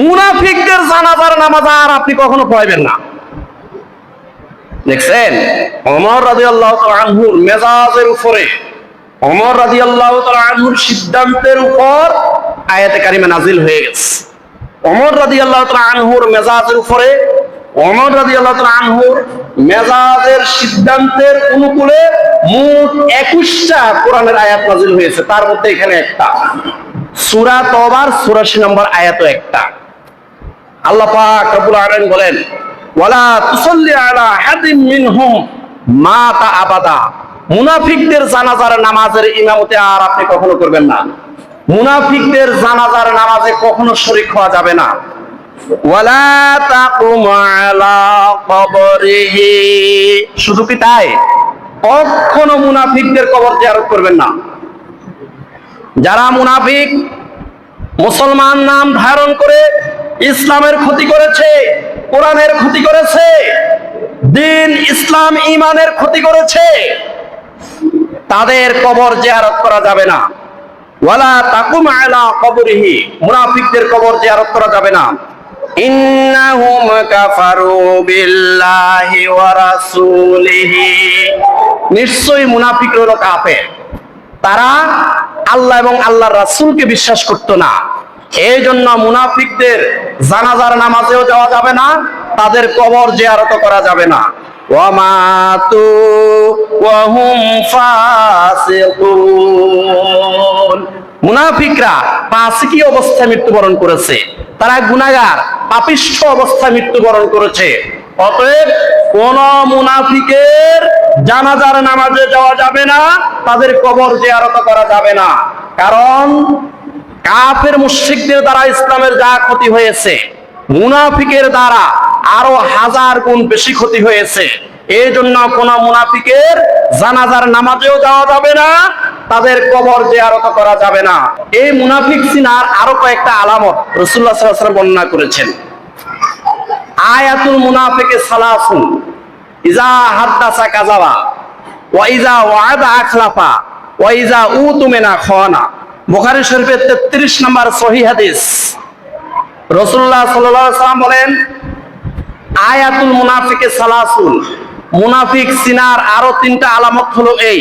মুনাফিকদের জানাজার নামাজ আর আপনি কখনো পড়াবেন না। দেখছেন ওমর রাদিয়াল্লাহু তাআলা আনহুর মেজাজের উপরে, ওমর রাদিয়াল্লাহু তাআলা আনহুর সিদ্ধান্তের উপর আয়াতে কারিমা নাযিল হয়ে গেছে। ওমর রাদিয়াল্লাহু তাআলা আনহুর মেজাজের উপরে, ওমর রাদিয়াল্লাহু তাআলা আনহুর মেজাজের সিদ্ধান্তের অনুকূলে মোট ২১টা কোরআনের আয়াত নাযিল হয়েছে, তার মধ্যে এখানে একটা সূরা তাওবার ৮৪ নম্বর আয়াতও একটা। আল্লাহ পাক রব্বুল আলামিন বলেন, ওয়ালা তুসাল্লি আলা আহাদিন মিনহুম মাতা আবাদা, মুনাফিকদের জানাজার নামাজের ইমামতি আর আপনি কখনো করবেন না। মুনাফিকদের জানাজার নামাজে কখনো শরীক হওয়া যাবে না। ওয়ালা তাকুম আলা কবরিহি, শুধু কি তাই, কখনো মুনাফিকদের কবর জিয়ারত করবেন না। যারা মুনাফিক মুসলমান নাম ধারণ করে ইসলামের ক্ষতি করেছে, কোরআনের ক্ষতি করেছে, দ্বীন ইসলাম ঈমানের ক্ষতি করেছে, তাদের কবর জিয়ারত করা যাবে না। ওয়ালা তাকুম আলা কবরিহি, মুনাফিকদের কবর জিয়ারত করা যাবে না। ইন্নাহুম কাফারু বিল্লাহি ওয়া রাসূলিহি, নিশ্চয়ই মুনাফিকরা হলো কাফের, তারা আল্লাহ এবং আল্লাহর রাসূলকে বিশ্বাস করত না। এই জন্য মুনাফিকদের জানাজার নামাজেও যাওয়া যাবে না, তাদের কবর জিয়ারত করা যাবে না। ওয়া মাতু ওয়া হুম ফাসিকুন, মুনাফিকরা ফাসিকি অবস্থায় মৃত্যুবরণ করেছে, তারা গুনাহগার পাপিষ্ঠ অবস্থায় মৃত্যুবরণ করেছে। অতএব কোন মুনাফিকের জানাজার নামাজে যাওয়া যাবে না, তাদের কবর জিয়ারত করা যাবে না। কারণ কাফের মুশরিকদের দ্বারা ইসলামের যা ক্ষতি হয়েছে, মুনাফিকের দ্বারা আরো 1000 গুণ বেশি ক্ষতি হয়েছে। এই জন্য কোন মুনাফিকের জানাজার নামাজেও যাওয়া যাবে না, তাদের কবর জিয়ারত করা যাবে না। এই মুনাফিক চিনার আরো কয়েকটা আলামত রাসূলুল্লাহ সাল্লাল্লাহু আলাইহি ওয়াসাল্লাম বর্ণনা করেছেন। আয়াতুল মুনাফিকি সালাসুন, ইজা হাদাসা কাযাবা, ওয়া ইজা ওয়া'আদা আখলাফা, ওয়া ইজা উতুমিনা খানা। বুখারী শরীফের 33 নম্বর সহিহ হাদিস। রাসূলুল্লাহ সাল্লাল্লাহু আলাইহি ওয়াসাল্লাম বলেন, আয়াতুল মুনাফিকি সালাসুন, মুনাফিক চিনার আরো 3টা আলামত হলো এই।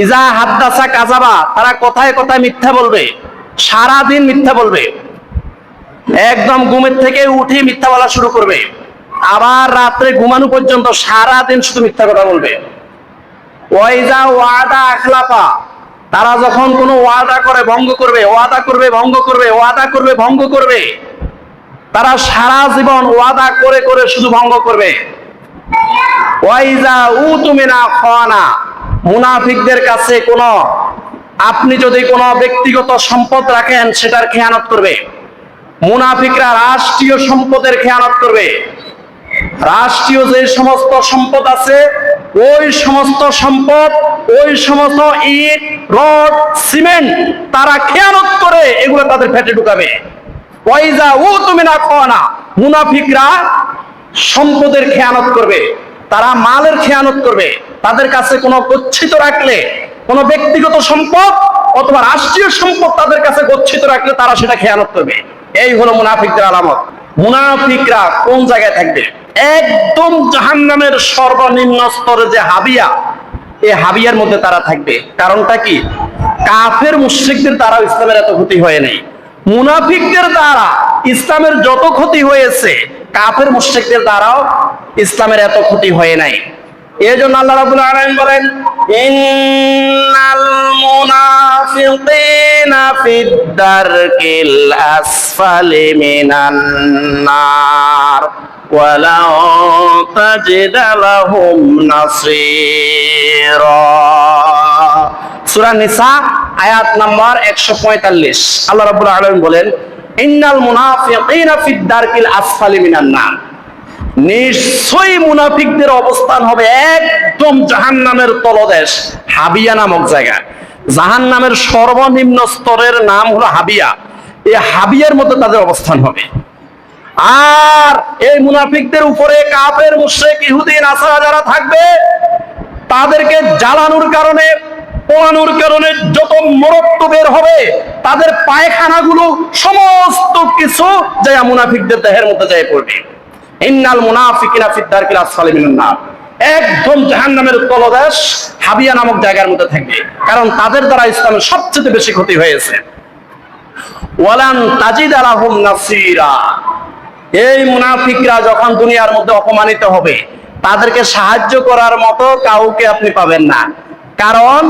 ইজা হাদাসা কাযাবা, তারা কথায় কথায় মিথ্যা বলবে, সারা দিন মিথ্যা বলবে। একদম ঘুমের থেকে উঠে মিথ্যা বলা শুরু করবে, আবার রাত্রে ঘুমানো পর্যন্ত সারা দিন শুধু মিথ্যা কথা বলবে। ওয়াইজা ওয়াদা আখলাফা, তারা যখন কোনো ওয়াদা করে ভঙ্গ করবে, ওয়াদা করবে ভঙ্গ করবে, ওয়াদা করবে ভঙ্গ করবে। তারা সারা জীবন ওয়াদা করে করে শুধু ভঙ্গ করবে। ওয়াইজা উতুমিনা খানা, মুনাফিকদের কাছে আপনি যদি কোনো ব্যক্তিগত সম্পদ রাখেন সেটার খেয়ানত করবে। মুনাফিকরা রাষ্ট্রীয় সম্পদের খেয়ানত করবে। রাষ্ট্রীয় যে সমস্ত সম্পদ আছে, ওই সমস্ত সম্পদ, ওই সমস্ত ইট, রড, সিমেন্ট তারা খেয়ানত করে এগুলো তাদের পেটে ঢুকাবে। ওয়াইজা উতুমিনা খানা, মুনাফিকরা সম্পদের খেয়ানত করবে, তারা মালের খেয়ানত করবে। তাদের কাছে কোনো গচ্ছিত রাখলে, কোনো ব্যক্তিগত সম্পদ অথবা রাষ্ট্রীয় সম্পদ তাদের কাছে গচ্ছিত রাখলে তারা সেটা খেয়ানত করবে। এই হলো মুনাফিকদের আলামত। মুনাফিকরা কোন জায়গায় থাকবে? একদম জাহান্নামের সর্বনিম্ন স্তরে যে হাবিয়া, এই হাবিয়ার মধ্যে তারা থাকবে। কারণটা কি? কাফের মুশরিকদের দ্বারা ইসলামের এত ক্ষতি হয় নাই। মুনাফিকদের দ্বারা ইসলামের যত ক্ষতি হয়েছে, কাফের মুশরিকদের দ্বারাও ইসলামের এত ক্ষতি হয় নাই। এই জন্য আল্লাহ রাব্বুল আলামিন বলেন, ইন্নাল মুনাফিকিনা ফিদ দারকিল আসফালি মিনান নার ওয়া লা তাজিদা লাহুম নাসীরা। সূরা নিসা আয়াত নাম্বার 145। আল্লাহ রাব্বুল আলামিন বলেন, ইন্নাল মুনাফিকিনা ফিদ দারকিল আসফালি মিনান নার, নিশ্চয়ই মুনাফিকদের অবস্থান হবে একদম জাহান্নামের তলদেশ, হাবিয়া নামক জায়গা। জাহান্নামের সর্বনিম্ন স্তরের নাম হলো হাবিয়া। এই হাবিয়ার মধ্যে তাদের অবস্থান হবে। আর এই মুনাফিকদের উপরে কাফের মুশরিক ইহুদি নাসারা যারা থাকবে, তাদেরকে জ্বালানোর কারণে, পোড়ানোর কারণে যত মরত্ব বের হবে, তাদের পায়খানাগুলো সমস্ত কিছু যায় মুনাফিকদের দেহের মধ্যে যায় পড়বে। ইন্নাল মুনাফিকিনা ফিদ দারকিল আসফালি মিনান নার, একদম জাহান্নামের তলদেশ হাবিয়া নামক জায়গার মধ্যে থাকবে। কারণ তাদের দ্বারা ইসলামের সবচেয়ে বেশি ক্ষতি হয়েছে। ওয়ালান তাজিদা লাহুম নাসীরা, এই মুনাফিকরা যখন দুনিয়ার মধ্যে অপমানিত হবে, তাদেরকে সাহায্য করার মতো কাউকে আপনি পাবেন না। কারণ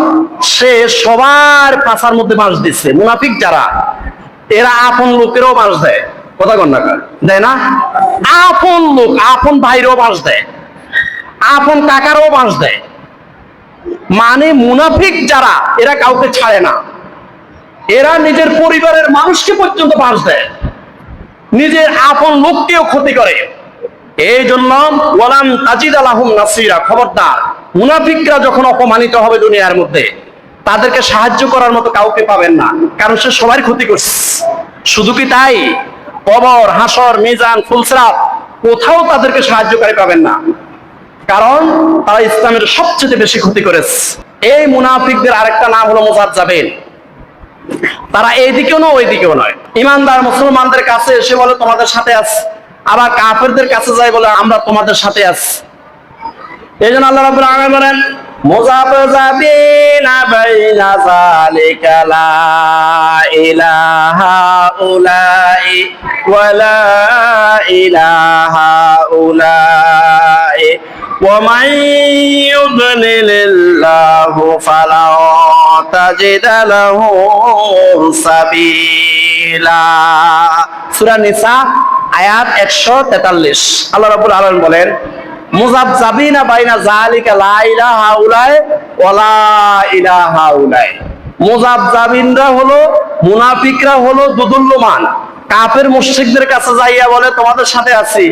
সে সবার পাছার মধ্যে বাঁশ দিচ্ছে। মুনাফিক যারা, এরা আপন লোকেরও বাঁশ দেয়, কথা কন না দেয় না? আপন লোক, আপন ভাইরও বাঁশ দেয়, আপন কাকারও বাঁশ দেয়। মানে মুনাফিক যারা, এরা কাউকে ছাড়ে না। এরা নিজের পরিবারের মানুষকে পর্যন্ত বাঁশ দেয়, নিজের আপন লোককেও ক্ষতি করে। এই জন্য ওয়ালান তাজিদা লাহুম নাসীরা, খবরদার, মুনাফিকরা যখন অপমানিত হবে দুনিয়ার মধ্যে, তাদেরকে সাহায্য করার মতো কাউকে পাবেন না। কারণ সে সবার ক্ষতি করছে। শুধু কি তাই? কবর, হাসর, মিজান, ফুলসিরাত, কোথাও তাদেরকে সাহায্যকারী পাবেন না। কারণ তারা ইসলামের সবচেয়ে বেশি ক্ষতি করেছে। এই মুনাফিকদের আরেকটা নাম হলো মুজাজ্জাবিন। তারা এইদিকেও নয়, ওইদিকেও নয়। ইমানদার মুসলমানদের কাছে এসে বলে তোমাদের সাথে আছি, আবার কাফেরদের কাছে যাই বলে আমরা তোমাদের সাথে আছি। এই জন্য আল্লাহ রাব্বুল আলামিন বলেন, মুযাবযাবিনা বাইনা যালিকা লা ইলাহা উলাই ওয়া লা ইলাহা উলাই ওয়া মান ইউদ্লিলিল্লাহু ফালা তাজিদা লাহু সাবিলা। সূরা নিসা আয়াত 143। আল্লাহ রাব্বুল আলামিন বলেন, মুযাবযাবিনা বাইনা যালিকা লা ইলাহা উলাই ওয়া লা ইলাহা উলাই। মুযাবযাবিনরা হলো, মুনাফিকরা হলো দুদুল্যমান, কাফের মুশরিকদের কাছে যাইয়া বলে তোমাদের সাথে আছি,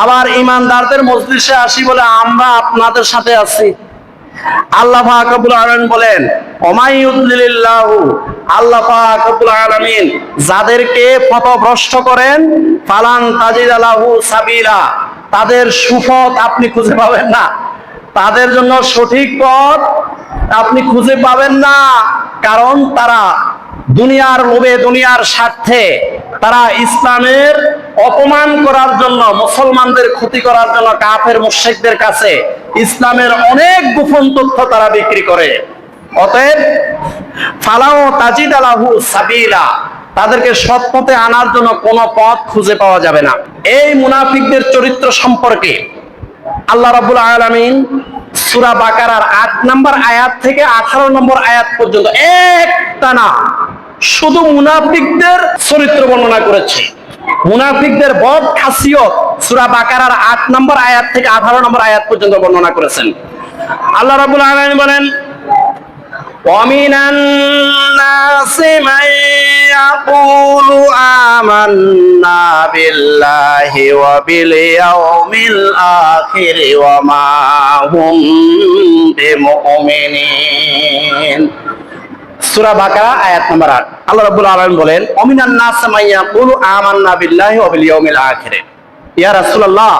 আবার ঈমানদারদের মজলিসে আসি বলে আমরা আপনাদের সাথে আছি। আল্লাহ পাক রব্বুল আলামিন বলেন, ওমাইয়ুদ্লিলিল্লাহু, আল্লাহ পাক রব্বুল আলামিন যাদেরকে পথভ্রষ্ট করেন, ফালান তাজিদ লাহু সাবিলা, তাদের সুপথ আপনি খুঁজে পাবেন না, তাদের জন্য সঠিক পথ আপনি খুঁজে পাবেন না। কারণ তারা দুনিয়ার লোভে, দুনিয়ার স্বার্থে, তারা ইসলামের অপমান করার জন্য, মুসলমানদের ক্ষতি করার জন্য কাফের মুশরিকদের কাছে ইসলামের অনেক গোপন তথ্য তারা বিক্রি করে। অতএব ফালাও তাজিদ লাহু সাবিলা, তাদেরকে সৎ পথে আনার জন্য কোনো পথ খুঁজে পাওয়া যাবে না। এই মুনাফিকদের চরিত্র সম্পর্কে আল্লাহ রাব্বুল আলামিন সূরা বাকারার 8 নম্বর আয়াত থেকে 18 নম্বর আয়াত পর্যন্ত একটানা শুধু মুনাফিকদের চরিত্র বর্ণনা করেছে। মুনাফিকদের বদ খাসিয়ত সূরা বাকারার 8 নম্বর আয়াত থেকে 18 নম্বর আয়াত পর্যন্ত বর্ণনা করেছেন। আল্লাহ রাব্বুল আলামিন বলেন, وَمِنَ النَّاسِ مَن يَقُولُ آمَنَّا بِاللَّهِ وَبِالْيَوْمِ الْآخِرِ وَمَا هُمْ بِمُؤْمِنِينَ। সূরা বাকারা আয়াত নম্বর 8। আল্লাহ রাব্বুল আলামিন বলেন, وَمِنَ النَّاسِ مَن يَقُولُ آمَنَّا بِاللَّهِ وَبِالْيَوْمِ الْآخِرِ। ইয়া রাসূলুল্লাহ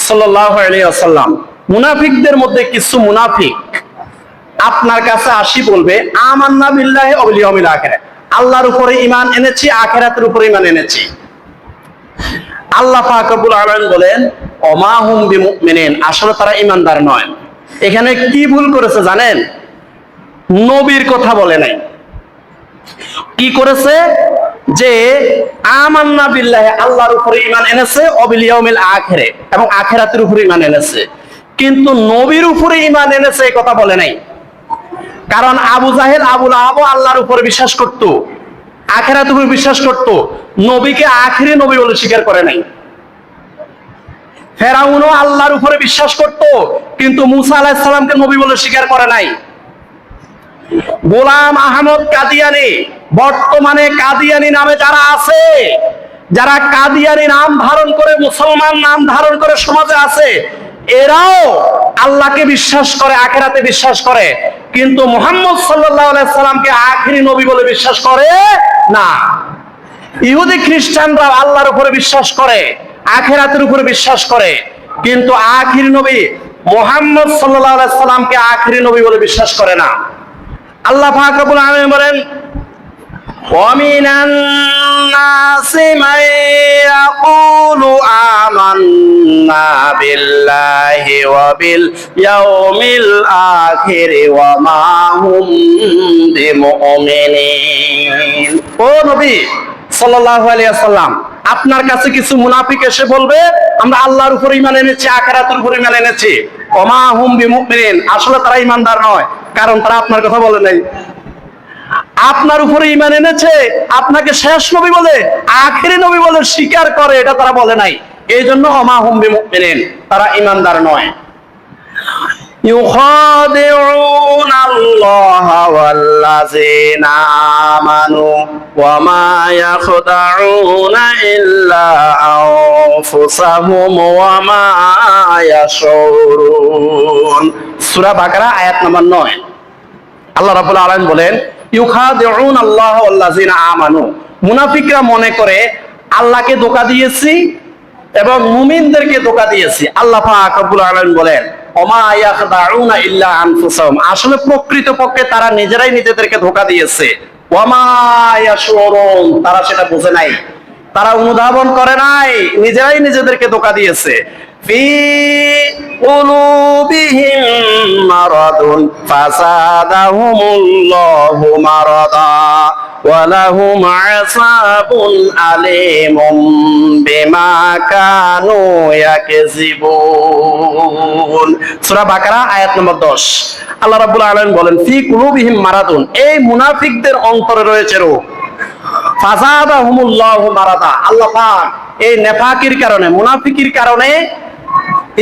সাল্লাল্লাহু আলাইহি ওয়াসাল্লাম, মুনাফিকদের মধ্যে কিছু মুনাফিক আপনার কাছে আসি বলবে, আমান্না বিল্লাহি ওয়া বিল ইয়াউমিল আখির, আল্লাহর উপরে ঈমান এনেছি, আখিরাতের উপরে ঈমান এনেছি। আল্লাহ পাক রব্বুল আলামিন বলেন, ওমা হুম বিমুমিনিন, আসলে তারা ঈমানদার নয়। এখানে কি ভুল করেছে জানেন? নবীর কথা বলে নাই। কি করেছে? যে আমান্না বিল্লাহি, আল্লাহর উপরে ঈমান এনেছে, ওয়া বিল ইয়াউমিল আখির, এবং আখিরাতের উপরে ঈমান এনেছে, কিন্তু নবীর উপরে ঈমান এনেছে এই কথা বলে নাই। কারণ আবু জাহেল, আবু লাহাব আল্লাহর উপরে বিশ্বাস করত, আখিরাতের উপরে বিশ্বাস করত, নবীকে আখিরি নবী বলে স্বীকার করে নাই। ফেরাউনও আল্লাহর উপরে বিশ্বাস করত, কিন্তু মুসা আলাইহিস সালামকে নবী বলে স্বীকার করে নাই। গোলাম আহমদ কাদিয়ানী, বর্তমানে কাদিয়ানী নামে যারা আছে, যারা কাদিয়ানী নাম ধারণ করে, মুসলমান নাম ধারণ করে সমাজে আছে, এরাও আল্লাহকে বিশ্বাস করে, আখিরাতে বিশ্বাস করে, কিন্তু মুহাম্মদ সাল্লাল্লাহু আলাইহি সাল্লামকে আখিরি নবী বলে বিশ্বাস করে না। ইহুদি খ্রিস্টানরা আল্লাহর উপরে বিশ্বাস করে, আখিরাতের উপরে বিশ্বাস করে, কিন্তু আখিরি নবী মুহাম্মদ সাল্লাল্লাহু আলাইহি সাল্লামকে আখিরি নবী বলে বিশ্বাস করে না। আল্লাহ পাক রব্বুল আলামিন বলেন, وَمِنَ النَّاسِ مَن يَقُولُ آمَنَّا بِاللَّهِ وَبِالْيَوْمِ الْآخِرِ وَمَا هُمْ بِمُؤْمِنِينَ। ও নবী সাল্লাল্লাহু আলাইহি ওয়াসাল্লাম, আপনার কাছে কিছু মুনাফিক এসে বলবে, আমরা আল্লাহর উপর ঈমান এনেছি, আখিরাতের উপর ঈমান এনেছি, ওমা হুম বিমুমিনিন, আসলে তারা ঈমানদার নয়, কারণ তারা আপনার কথা বলে নাই। আপনার উপরে ঈমান এনেছে, আপনাকে শেষ নবী বলে, আখিরি নবী বলে স্বীকার করে, এটা তারা বলে নাই। এই জন্য ওমা হুম বিমুমিনিন, তারা ঈমানদার নয়। يخادعون الله والذين آمنوا وما يخدعون إلا أنفسهم وما يشعرون। সূরা বাকারা আয়াত নম্বর 9। আল্লাহ রাব্বুল আলামিন বলেন, ইউখাদিউন আল্লাহ ওয়াল্লাযিনা আমানু, মুনাফিকরা মনে করে আল্লাহকে ধোঁকা দিয়েছি এবং মুমিনদেরকে ধোঁকা দিয়েছি। আল্লাহ পাক রব্বুল আলামিন বলেন, ওমা ইয়াখদাউনা ইল্লা আনফুসাহুম, আসলে প্রকৃতপক্ষে তারা নিজেরাই নিজেদেরকে ধোঁকা দিয়েছে। ওমা ইয়াশুরুন, তারা সেটা বুঝে নাই, তারা অনুধাবন করে নাই, নিজেরাই নিজেদেরকে ধোঁকা দিয়েছে। ফি কুলুবিহিম মারাদুন ফাসাদাহুমুল্লাহু মারাদা ওয়া লাহুম আযাবুন আলীমুম বিমা কানু ইয়াকযিবুন। সূরা বাকারা আয়াত নম্বর 10। আল্লাহ রাব্বুল আলামিন বলেন, ফি কুলুবিহিম মারাদুন, এই মুনাফিকদের অন্তরে রয়েছে রোগ। ফাসাদাহুমুল্লাহু মারাদা, আল্লাহ পাক এই নেফাকির কারণে, মুনাফিকির কারণে,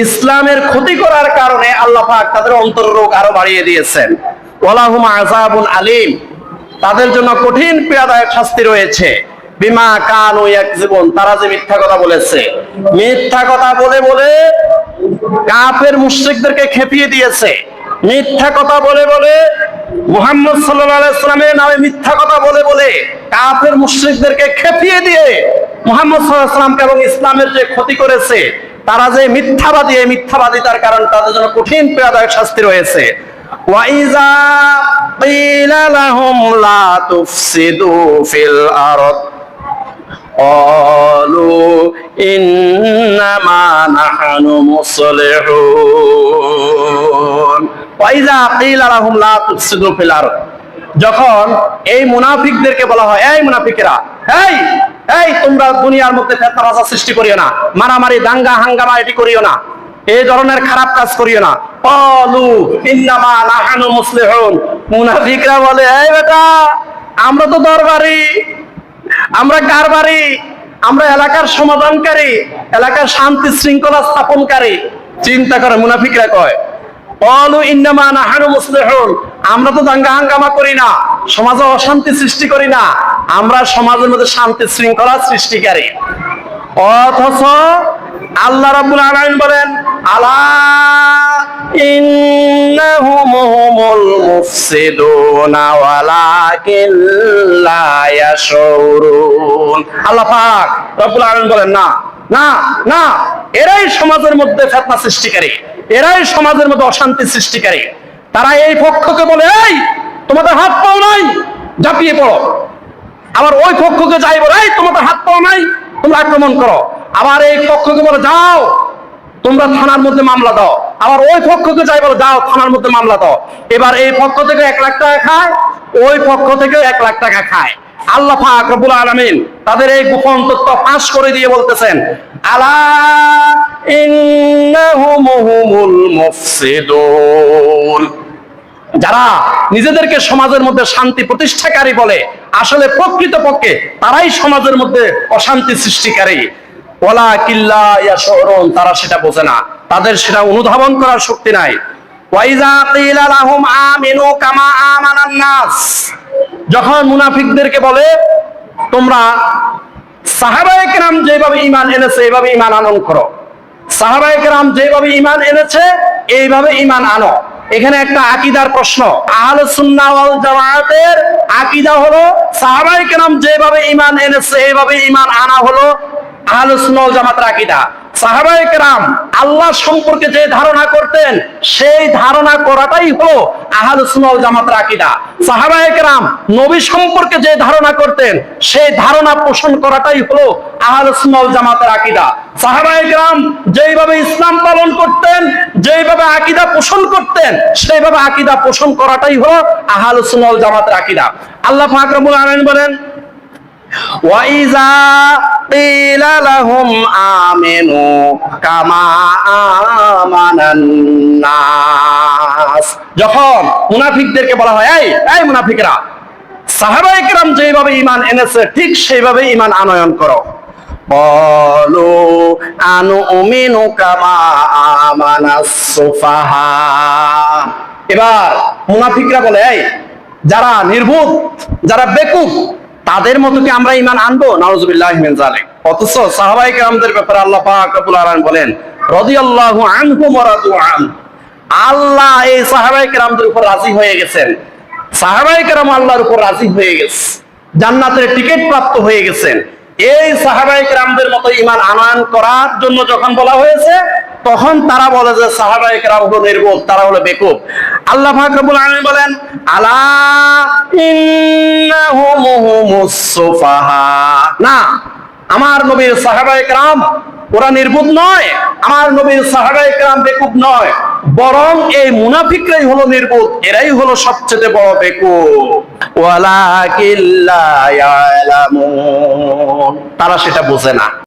ইসলামের ক্ষতি করার কারণে আল্লাহ পাক তাদের অন্তর রোগ আরো বাড়িয়ে দিয়েছেন। ওয়ালাহুম আযাবুন আলীম, তাদের জন্য কঠিন পীড়াদায়ক শাস্তি রয়েছে। বিমা কানু ইয়াকযিবুন, তারা যে মিথ্যা কথা বলেছে, মিথ্যা কথা বলে বলে কাফের মুশরিকদেরকে খেপিয়ে দিয়েছে। মিথ্যা কথা বলে বলে মুহাম্মদ সাল্লাল্লাহু আলাইহি ওয়াসাল্লামের নামে মিথ্যা কথা বলে বলে কাফের মুশরিকদেরকে খেপিয়ে দিয়ে মুহাম্মদ সাল্লাল্লাহু আলাইহি ওয়াসাল্লামকে এবং ইসলামের যে ক্ষতি করেছে, তারা যে মিথ্যাবাদী, এই মিথ্যাবাদিতার কারণে তাদের জন্য কঠিন পীড়াদায়ক শাস্তি রয়েছে। ওয়াইজা কিলা লাহুম লা তুফসিদু ফিল আরদ ক্বালু ইন্নামা নাহনু মুসলিহুন। ওয়াইজা কিলা লাহুম লা তুফসিদু ফিল আরদ, যখন এই মুনাফিকদেরকে বলা হয়, এই মুনাফিকেরা, এই এই তোমরা দুনিয়ার মধ্যে ফিতনা ফাসাদ সৃষ্টি করিও না, মারামারি দাঙ্গা হাঙ্গামা এটি করিও না, এই ধরনের খারাপ কাজ করিও না। ক্বালু ইন্নামা নাহনু মুসলিহুন, মুনাফিকরা বলে, এই বেটা আমরা তো দরবারি, আমরা কারবারি, আমরা এলাকার সমাধানকারী, এলাকার শান্তি শৃঙ্খলা স্থাপনকারী। চিন্তা করে মুনাফিকরা কয়, ক্বালু ইন্নামা নাহনু মুসলিহুন, আমরা তো দাঙ্গা হাঙ্গামা করি না, সমাজে অশান্তি সৃষ্টি করি না, আমরা সমাজের মধ্যে শান্তি শৃঙ্খলা সৃষ্টিকারী। অথচ আল্লাহ রাব্বুল আলামিন বলেন, আলা ইন্নাহুম হুমুল মুফসিদুনা ওয়ালাকিন লা ইয়াশউরুন। আল্লাহ পাক রাব্বুল আলামিন বলেন, না না না, এরাই সমাজের মধ্যে ফিতনা সৃষ্টিকারী, এরাই সমাজের মধ্যে অশান্তি সৃষ্টিকারী। তারা এই পক্ষকে বলে, এই তোমাদের হাত পাও নাই, ঝাঁপিয়ে পড়ো। আবার ওই পক্ষকে যাই বলে, এই তোমাদের হাত পাও নাই, তোমরা আক্রমণ করো। আবার এই পক্ষকে বলে, যাও তোমরা থানার মধ্যে মামলা দাও। আবার ওই পক্ষকে যাই বলে, যাও থানার মধ্যে মামলা দাও। এবার এই পক্ষ থেকে 1 লাখ টাকা খায়, ওই পক্ষ থেকে 1 লাখ টাকা খায়। আল্লাহ পাক রব্বুল আলামিন তাদের এই গোপন তথ্য ফাঁস করে দিয়ে বলতেছেন, আলা ইন্নাহুম হুমুল মুফসিদুন, যারা নিজেদেরকে সমাজের মধ্যে শান্তি প্রতিষ্ঠাকারী বলে, আসলে প্রকৃতপক্ষে তারাই সমাজের মধ্যে অশান্তি সৃষ্টিকারী। ওয়ালাকিন লা ইয়াশউরুন, তারা সেটা বোঝে না, তাদের সেটা অনুধাবন করার শক্তি নাই। ওয়াইজা কিলা লাহুম আমিনু কামা আমানান নাস, যখন মুনাফিকদেরকে বলে তোমরা সাহাবায়ে কেরাম যেভাবে ঈমান এনেছে এইভাবে ঈমান আনয়ন করো, সাহাবায়ে কেরাম যেভাবে ঈমান এনেছে এইভাবে ঈমান আনো। এখানে একটা আকীদার প্রশ্ন। আহলুস সুন্নাহ ওয়াল জামায়াতের আকীদা হলো সাহাবায়ে কেরাম যেভাবে ঈমান এনেছে এইভাবে ঈমান আনা হলো আহলুস সুন্নাহ ওয়াল জামাতের আকীদা। সাহাবায়ে কেরাম আল্লাহ সম্পর্কে যে ধারণা করতেন সেই ধারণা করাটাই হলো আহলুস সুন্নাহ ওয়াল জামাতের আকীদা। সাহাবায়ে কেরাম নবী সম্পর্কে যে ধারণা করতেন সেই ধারণা পোষণ করাটাই হলো আহলুস সুন্নাহ ওয়াল জামাতের আকীদা। সাহাবায়ে কেরাম যেইভাবে ইসলাম পালন করতেন, যেইভাবে আকীদা পোষণ করতেন, সেইভাবে আকীদা পোষণ করাটাই হলো আহলুস সুন্নাহ ওয়াল জামাতের আকীদা। আল্লাহ পাক রব্বুল আলামিন বলেন, ওয়াইজা কিলা লাহুম আমিনু কামা আমানান নাস, যখন মুনাফিকদেরকে বলা হয়, এই মুনাফিকরা সাহাবায়ে কেরাম যেভাবে ঈমান এনেছে ঠিক সেইভাবে ঈমান আনয়ন করো। ক্বালু আনুমিনু কামা আমানাস সুফাহা, এবার মুনাফিকরা বলে, এই যারা নির্বোধ, যারা বেকুব, তাদের মতো কি আমরা ঈমান আনবো? নাউযুবিল্লাহি মিন যালিক। অথচ সাহাবায়ে কেরামদের ব্যাপারে আল্লাহ পাক রব্বুল আলামিন বলেন, রাদিয়াল্লাহু আনহুম ওয়া রাদু আন, আল্লাহ এই সাহাবায়ে কেরামদের উপর রাজি হয়ে গেছেন। সাহাবায়ে কেরাম আল্লাহর উপর রাজি হয়ে গেছে, জান্নাতের টিকিট প্রাপ্ত হয়ে গেছেন। এই সাহাবায়ে কেরামদের মতো ঈমান আনয়ন করার জন্য যখন বলা হয়েছে, তখন তারা বলে যে সাহাবায়ে কেরাম হলো নির্বোধ, তারা হলো বেকুব। আল্লাহ পাক রব্বুল আলামিন বলেন, আলা ইন্নাহুম হুমুস সুফাহা, না, আমার নবীর সাহাবায়ে কেরাম ওরা নির্বোধ নয়, আমার নবীর সাহাবায়ে কেরাম বেকুব নয়, বরং এই মুনাফিকরাই হলো নির্বোধ, এরাই হলো সবচেয়ে বড় বেকুব। ওয়ালাকিন লা ইয়ালামুন, তারা সেটা বোঝে না।